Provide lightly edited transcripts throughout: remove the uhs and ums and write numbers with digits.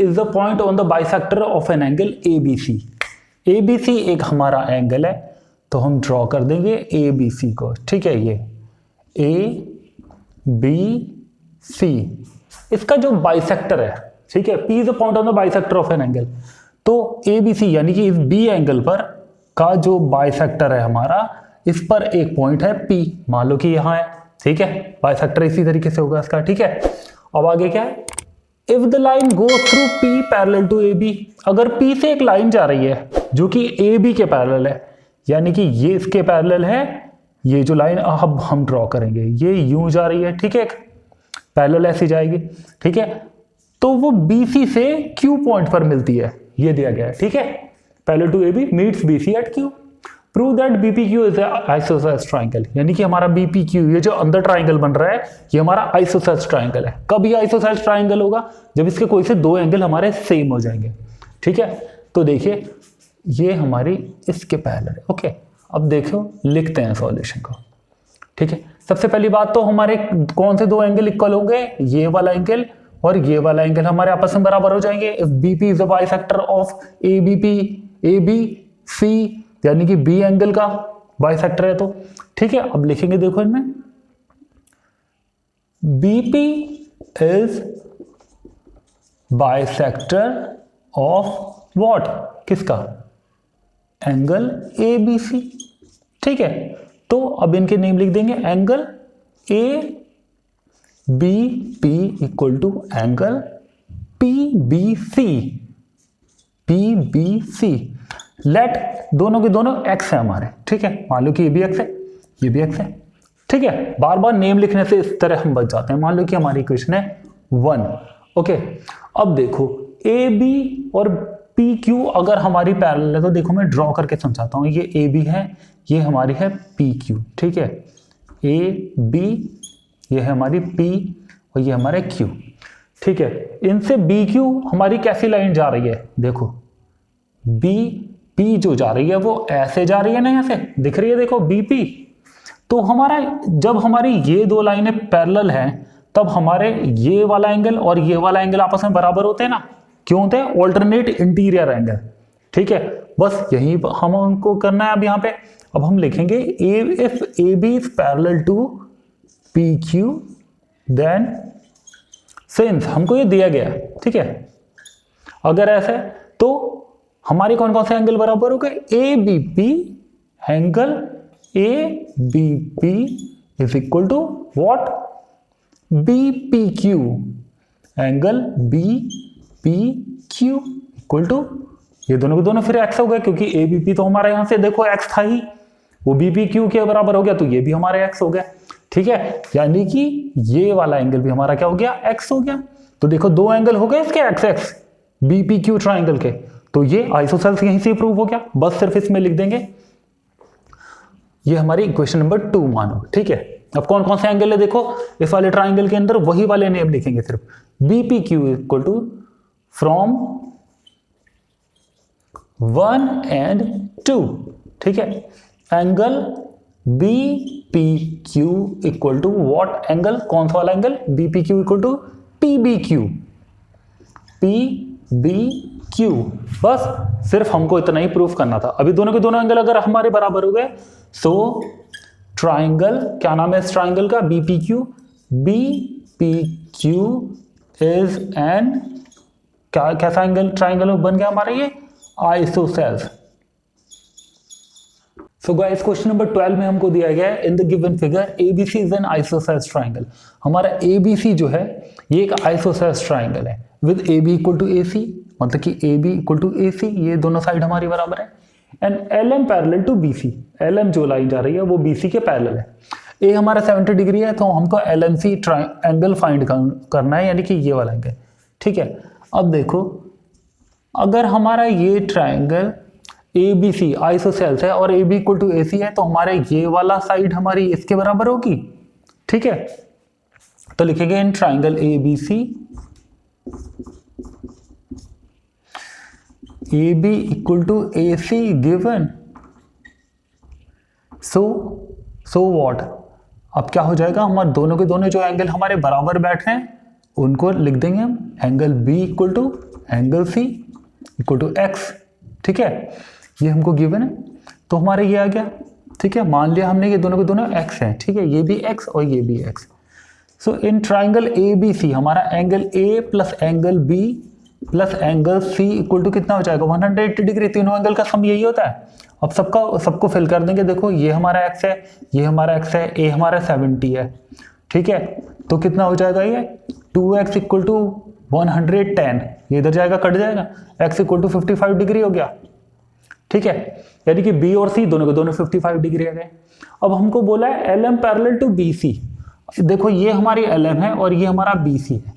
Is the point on the bisector of an angle ABC। ABC एक हमारा angle है, तो हम ड्रॉ कर देंगे ABC को, ठीक है। ये ABC इसका जो बाइसेक्टर है, ठीक है, P is the point on the bisector of an angle. तो ABC यानी कि इस B एंगल पर का जो बाइसेक्टर है हमारा, इस पर एक पॉइंट है P, मान लो कि यहाँ है, ठीक है। बाइसेक्टर इसी तरीके से होगा इसका, ठीक है। अब आगे क्या है, if the line goes through P parallel to AB, अगर P से एक लाइन जा रही है जो कि AB के पैरेलल है, यानी कि ये इसके पैरेलल है, ये जो लाइन अब हम ड्रॉ करेंगे ये यूं जा रही है, ठीक है, पैरेलल ऐसी जाएगी, ठीक है। तो वो BC से Q पॉइंट पर मिलती है, ये दिया गया है, ठीक है। Parallel to AB meets BC at Q। Prove that BPQ is isosceles triangle, यानी कि हमारा BPQ, ये जो अंदर ट्राइंगल बन रहा है, ये हमारा आइसोसेलेस ट्राइंगल है। कब ये आइसोसेलेस ट्राइंगल होगा, जब इसके कोई से दो एंगल हमारे सेम हो जाएंगे, ठीक है। तो देखिए ये हमारी इसके पैरेलल है, ओके। अब देखो लिखते हैं सॉल्यूशन को, ठीक है। सबसे पहली बात तो हमारे कौन से दो एंगल इक्वल होंगे, ये वाला एंगल और ये वाला एंगल हमारे आपस में बराबर हो जाएंगे। If BP is the bisector of ABC, यानी कि B एंगल का बाइसेक्टर है, तो ठीक है। अब लिखेंगे, देखो इनमें BP is bisector of what, किसका, एंगल ABC, ठीक है। तो अब इनके नेम लिख देंगे, angle ABP equal to angle PBC। लेट दोनों के दोनों x है हमारे, ठीक है। मान लो कि ये भी x है, ये भी x है, ठीक है। बार बार नेम लिखने से इस तरह हम बच जाते हैं। मान लो कि हमारी इक्वेशन है 1, ओके। अब देखो AB और PQ अगर हमारी पैरेलल है, तो देखो मैं ड्रॉ करके समझाता हूं। ये AB है, ये हमारी है PQ, ठीक है। AB, ये है हमारी P और ये हमारे Q, ठीक है। इनसे BQ हमारी कैसी लाइन जा रही है, देखो BP जो जा रही है वो ऐसे जा रही है ना, ऐसे दिख रही है, देखो BP। तो हमारा जब हमारी ये दो लाइनें पैरेलल हैं, तब हमारे ये वाला एंगल और ये वाला एंगल आपस में बराबर होते हैं ना। क्यों होते हैं, ऑल्टरनेट इंटीरियर एंगल, ठीक है। बस यही हमको करना है अब यहाँ पे। अब हम लिखेंगे if AB is parallel to PQ then since, हमको ये दिया गया, ठीक है। अगर ऐसा है तो हमारे कौन कौन से एंगल बराबर हो गए, ABP, angle ABP is equal to what, BPQ, angle BPQ equal to, ये दोनों के दोनों फिर x हो गए, क्योंकि ABP तो हमारे यहां से देखो x था ही, वो BPQ के बराबर हो गया, तो ये भी हमारे x हो गया, ठीक है। यानी कि ये वाला एंगल भी हमारा क्या हो गया, x हो गया। तो देखो दो एंगल हो गए इसके x BPQ ट्राइंगल के, तो ये आइसोसेलेस यहीं से प्रूव हो गया। बस सिर्फ इसमें लिख देंगे, ये हमारी इक्वेशन नंबर 2 मानो, ठीक है। अब कौन कौन से एंगल है, देखो इस वाले ट्राइंगल के अंदर वही वाले नेम लिखेंगे सिर्फ, BPQ equal to from 1 and 2, ठीक है। Angle BPQ equal to what angle, कौन सा वाला angle, BPQ equal to PBQ। बस सिर्फ हमको इतना ही प्रूफ करना था। अभी दोनों के दोनों एंगल अगर हमारे बराबर हो गए, सो ट्राइंगल, क्या नाम है इस ट्राइंगल का, BPQ इज एन, क्या कैसा एंगल ट्राइंगल बन गया हमारा, ये isosceles. So guys question number 12 में हमको दिया गया है, in the given figure ABC is an isosceles triangle. हमारा ABC जो है ये एक आइसोसेलेस ट्राइंगल है with AB equal to AC, मतलब कि AB इक्वल टू AC, ये दोनों साइड हमारी बराबर है। And LM parallel to BC, LM जो लाइन जा रही है वो BC के पैरेलल है। A हमारा 70 डिग्री है, तो हमको LMC एंगल फाइंड करना है, यानी कि ये वाला एंगल, ठीक है। अब देखो अगर हमारा ये ट्राइंगल ABC आइसोसेलेस है और AB इक्वल टू AC है, तो हमारे ये वाला साइड हमारी इसके बराबर होगी, ठीक है। तो लिखेंगे in triangle ABC AB equal to AC given, so what, अब क्या हो जाएगा, हमारे दोनों के दोनों जो एंगल हमारे बराबर बैठ रहे हैं उनको लिख देंगे हम, angle B equal to angle C equal to x, ठीक है, ये हमको गिवन है, तो हमारे ये आ गया, ठीक है। मान लिया हमने ये दोनों के दोनों एक्स हैं, ठीक है, ये भी एक्स और ये भी X. So in triangle A B C हमारा angle A plus angle B plus angle C equal to कितना हो जाएगा 180 डिग्री। तीनों एंगल का सम यही होता है। अब सबको फिल कर देंगे। देखो ये हमारा एक्स है, ये हमारा एक्स है, ए हमारा 70 है, ठीक है, तो कितना हो जाएगा ये 2x इक्वल टू 110, ये इधर जाएगा कट जाएगा, x इक्वल टू 55 डिग्री हो गया, ठीक है, यानी कि बी और सी दोनों के दोनों 55 डिग्री आ गए। अब हमको बोला है LM पैरेलल टू BC। देखो ये हमारी LM है और ये हमारा BC है,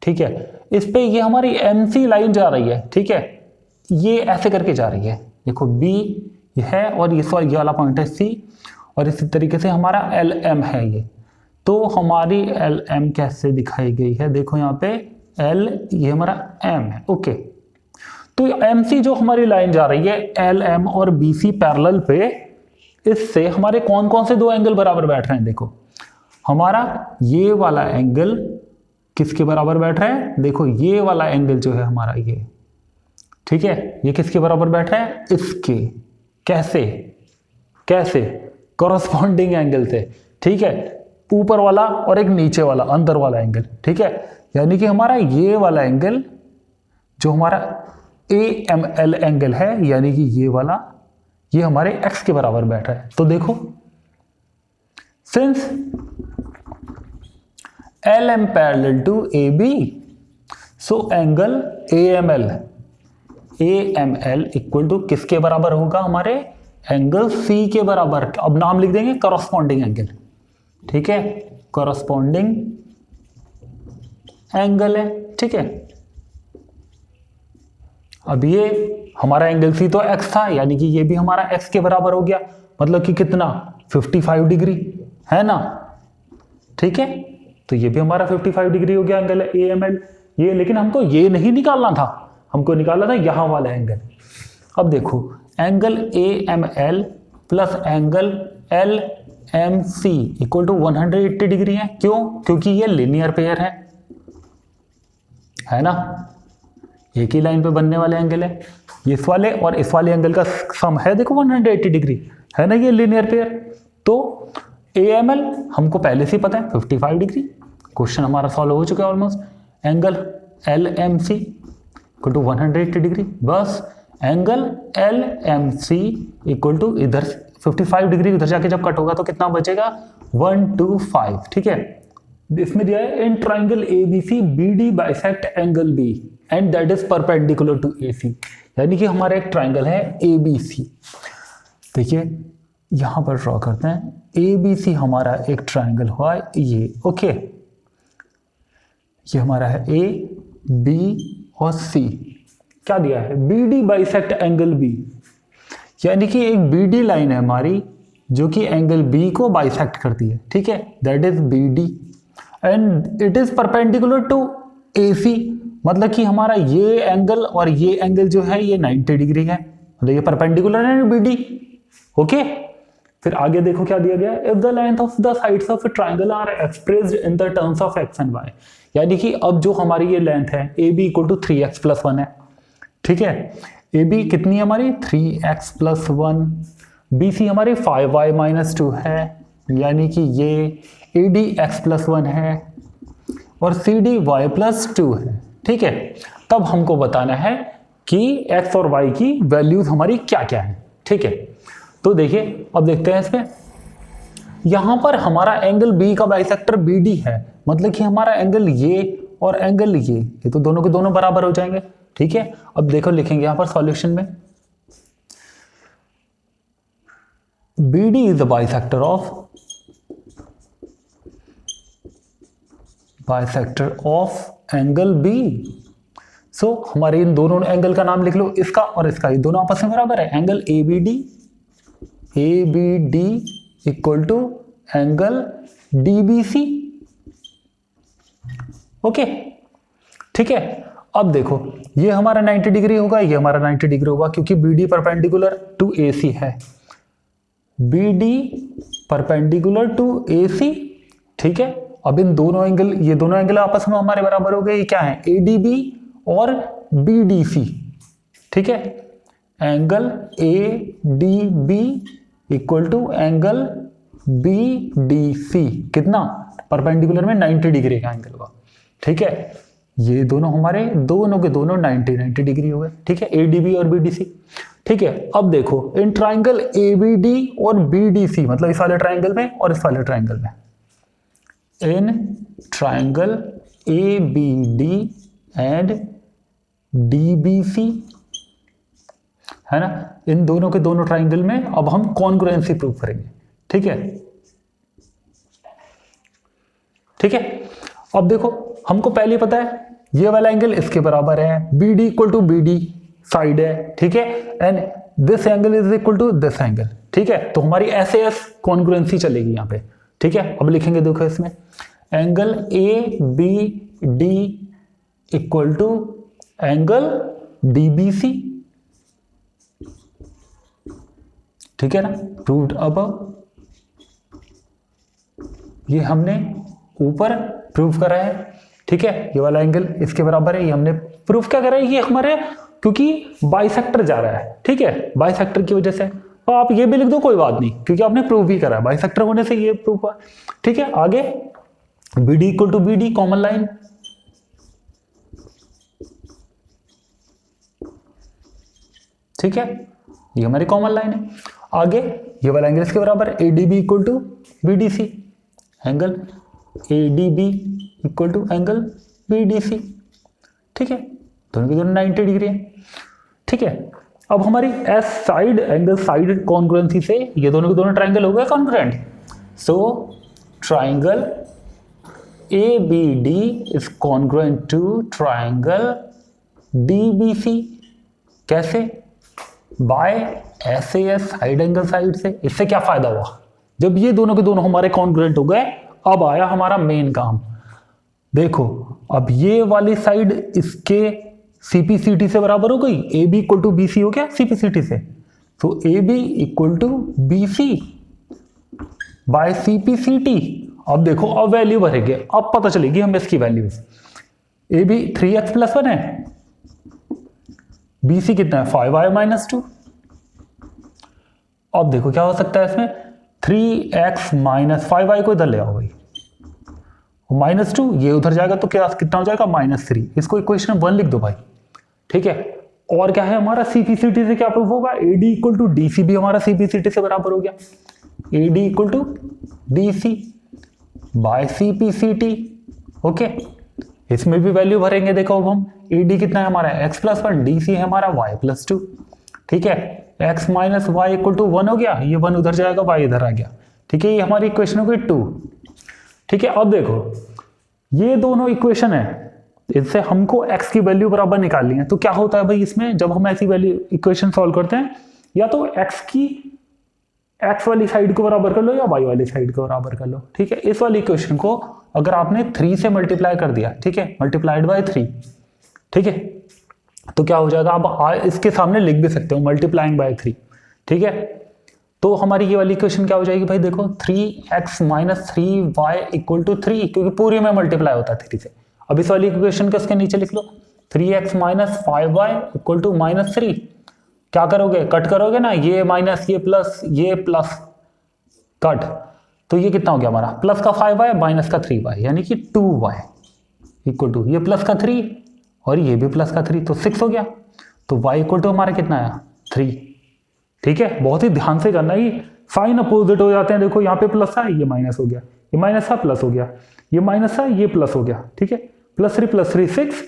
ठीक है, इस पे ये हमारी MC लाइन जा रही है, ठीक है, ये ऐसे करके जा रही है, देखो B है और ये वाला पॉइंट है C, और इसी तरीके से हमारा LM है ये। तो हमारी LM कैसे दिखाई गई है, देखो यहाँ पे L, ये हमारा M है, ओके। तो MC जो हमारी लाइन जा रही है LM और BC पैरेलल पे, इससे हमारे कौन कौन से दो एंगल बराबर बैठ रहे हैं। देखो हमारा ये वाला एंगल किसके बराबर बैठ रहा है, देखो ये वाला एंगल जो है हमारा ये, ठीक है, ये किसके बराबर बैठ रहा है, इसके। कैसे कैसे कॉरस्पॉन्डिंग एंगल से, ठीक है, ऊपर वाला और एक नीचे वाला अंदर वाला एंगल, ठीक है, यानी कि हमारा ये वाला एंगल जो हमारा AML एंगल है, यानी कि ये वाला, ये हमारे x के बराबर बैठ रहा है। तो देखो since LM parallel to AB, so angle AML equal to किसके बराबर होगा, हमारे एंगल C के बराबर। अब नाम लिख देंगे कॉरस्पॉन्डिंग एंगल, ठीक है, कॉरस्पॉन्डिंग एंगल है, ठीक है। अब ये हमारा एंगल C तो x था, यानी कि ये भी हमारा x के बराबर हो गया, मतलब कि कितना 55 डिग्री है ना, ठीक है, तो ये भी हमारा 55 डिग्री हो गया एंगल AML ये। लेकिन हमको ये नहीं निकालना था, हमको निकालना था यहां वाला एंगल। अब देखो angle AML plus angle LMC equal to 180 degree है। क्यों? क्योंकि ये लिनियर पेयर है ना, एक ही लाइन पे बनने वाले एंगल है। इस वाले और इस वाले एंगल का सम है देखो 180 डिग्री है ना, ये लिनियर पेयर। तो AML हमको पहले से ही पता है 55 डिग्री, क्वेश्चन हमारा सॉल्व हो चुका है almost. Angle LMC equal to 180 degree, बस एंगल LMC इक्वल टू इधर 55 डिग्री, उधर जाके जब कट होगा तो कितना बचेगा 125, ठीक है। इसमें दिया है in triangle ABC BD bisect angle B and that is perpendicular to AC, यानी कि हमारा एक ट्राइंगल है ABC। देखिए यहां पर ड्रॉ करते हैं, ABC हमारा एक ट्राइंगल हुआ ये, ओके, ये हमारा है A, B और C। क्या दिया है BD बाइसेक्ट एंगल B, यानी कि एक BD लाइन है हमारी जो कि एंगल B को बाइसेक्ट करती है, ठीक है, that is BD and it is perpendicular to AC, मतलब कि हमारा ये एंगल और ये एंगल जो है ये 90 डिग्री है, मतलब ये परपेंडिकुलर है BD, ओके। फिर आगे देखो क्या दिया गया, if the length of the sides of a triangle are expressed in the terms of x and y, यानी कि अब जो हमारी ये लेंथ है AB equal to 3x plus 1 है, ठीक है, AB कितनी है हमारी 3x प्लस 1, BC हमारी 5y माइनस 2 है, यानी कि ये AD x प्लस 1 है और CD y प्लस 2 है, ठीक है। तब हमको बताना है कि x और y की वैल्यूज हमारी क्या क्या है, ठीक है। तो देखिए अब देखते हैं इसमें, यहां पर हमारा एंगल B का बाइसेक्टर BD है, मतलब कि हमारा एंगल ये और एंगल ये तो दोनों के दोनों बराबर हो जाएंगे, ठीक है। अब देखो लिखेंगे यहां पर सॉल्यूशन में, BD is the bisector of angle B। सो हमारे इन दोनों एंगल का नाम लिख लो, इसका और इसका, ये दोनों आपस में बराबर है, angle ABD equal to angle DBC, okay, ठीक है। अब देखो ये हमारा 90 डिग्री होगा, ये हमारा 90 डिग्री होगा, क्योंकि BD परपेंडिकुलर टू AC है, BD परपेंडिकुलर टू AC, ठीक है। अब इन दोनों एंगल, ये दोनों एंगल आपस में हमारे बराबर हो गए, ये क्या है ADB और BDC, ठीक है, angle ADB equal to angle BDC, कितना, परपेंडिकुलर में 90 डिग्री का एंगल हुआ, ठीक है। ये दोनों हमारे दोनों के दोनों 90 डिग्री हो गए, ठीक है, ADB और BDC, ठीक है। अब देखो इन ट्राइंगल ABD और BDC, मतलब इस वाले ट्राइंगल में और इस वाले ट्राइंगल में, in triangle ABD and DBC, है ना, इन दोनों के दोनों ट्राइंगल में अब हम कॉन्ग्रुएंसी प्रूव करेंगे, ठीक है, ठीक है। अब देखो हमको पहले पता है ये वाला एंगल इसके बराबर है, BD equal to BD side है, ठीक है, and this angle is equal to this angle, ठीक है। तो हमारी SAS कॉन्ग्रुएंसी चलेगी यहाँ पे, ठीक है। अब लिखेंगे देखो इसमें angle ABD equal to angle DBC, ठीक है ना, प्रूव्ड अबव। ये हमने ऊपर प्रूव करा है, ठीक है, ये वाला एंगल इसके बराबर है, ये हमने प्रूफ क्या करा है, ये हमारे क्योंकि बाइसेक्टर जा रहा है, ठीक है, बाइसेक्टर की वजह से। तो आप ये भी लिख दो कोई बात नहीं, क्योंकि आपने प्रूफ भी करा है, बाइसेक्टर होने से ये प्रूफ हुआ, ठीक है। आगे BD equal to BD common line, ठीक है, ये हमारी कॉमन लाइन है। आगे ये वाला एंगल इसके बराबर है, ADB equal to BDC, angle ADB equal to angle BDC, ठीक है, दोनों के दोनों 90 डिग्री है, ठीक है। अब हमारी S side angle side congruency से ये दोनों के दोनों ट्राइंगल हो गए congruent. So triangle ABD is congruent to triangle DBC, कैसे, by SAS side angle side से। इससे क्या फायदा हुआ, जब ये दोनों के दोनों हमारे कॉन्ग्रुएंट हो गए, अब आया हमारा मेन काम। देखो अब ये वाली साइड इसके CPCT से बराबर हो गई, AB इक्वल टू BC हो गया CPCT से, तो AB equal to BC by CPCT। अब देखो अब वैल्यू भरेंगे, अब पता चलेगी हमें इसकी वैल्यूज। AB 3x प्लस 1 है, BC कितना है 5y माइनस 2। अब देखो क्या हो सकता है इसमें, 3x माइनस 5y को इधर ले आओ भाई, -2 ये उधर जाएगा तो क्या कितना हो जाएगा -3। इसको इक्वेशन 1 लिख दो भाई, ठीक है। और क्या है हमारा CPCT से क्या प्रूफ होगा, AD इक्वल टू DC भी हमारा CPCT से बराबर हो गया, AD equal to DC by CPCT, okay. इसमें भी वैल्यू भरेंगे, देखो अब हम AD कितना है हमारा x प्लस 1, DC है हमारा y प्लस 2, ठीक है, x minus y equal to 1 हो गया, ये 1 उधर जाएगा, y इधर आ गया, ठीक है, ये हमारी इक्वेशन हो गई 2, ठीक है। अब देखो ये दोनों इक्वेशन है, इससे हमको x की वैल्यू बराबर निकालनी है। तो क्या होता है भाई इसमें, जब हम ऐसी वैल्यू इक्वेशन सॉल्व करते हैं, या तो x की x वाली साइड को बराबर कर लो या y वाली साइड को बराबर कर लो, ठीक है। इस वाली इक्वेशन को अगर आपने 3 से मल्टीप्लाई कर दिया, ठीक है, मल्टीप्लाइड बाय 3, ठीक है, तो क्या हो जाएगा, आप इसके सामने लिख भी सकते हो मल्टीप्लाइंग बाय 3, ठीक है। तो हमारी ये वाली इक्वेशन क्या हो जाएगी भाई, देखो 3x minus 3y equal to 3, क्योंकि पूरी में मल्टीप्लाई होता है 3 से। अब इस वाली इक्वेशन को इसके नीचे लिख लो, 3x minus 5y equal to -3। क्या करोगे, कट करोगे ना, ये माइनस ये प्लस कट, तो ये कितना हो गया हमारा, प्लस का 5y माइनस का 3y यानी कि 2y इक्वल टू ये प्लस का 3 और ये भी प्लस का 3, तो 6 हो गया। तो y इक्वल टू हमारा कितना आया 3, ठीक है। बहुत ही ध्यान से करना, ये साइन अपोजिट हो जाते हैं, देखो यहाँ पे प्लस था ये माइनस हो गया, ये माइनस था प्लस हो गया, ये माइनस था ये प्लस हो गया, ठीक है। +3 6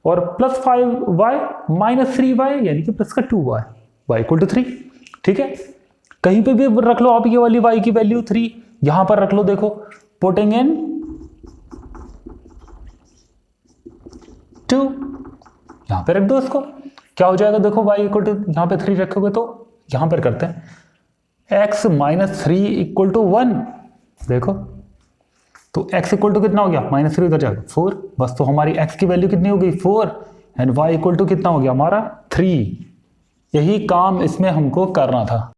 और प्लस 5y माइनस 3y यानी कि प्लस का 2y, y इक्वल टू 3, ठीक है। कहीं पे भी रख लो आप ये वाली y की वैल्यू 3, यहां पर रख लो, देखो पुटिंग इन 2, यहां पे रख दो इसको, क्या हो जाएगा, देखो y इक्वल टू यहां पे 3 रखोगे तो यहां पर करते हैं x माइनस 3 इक्वल टू 1, देखो तो x इक्वल टू कितना हो गया, -3 उधर जाएगा 4, बस। तो हमारी x की वैल्यू कितनी हो गई 4 एंड y इक्वल टू कितना हो गया हमारा 3। यही काम इसमें हमको करना था।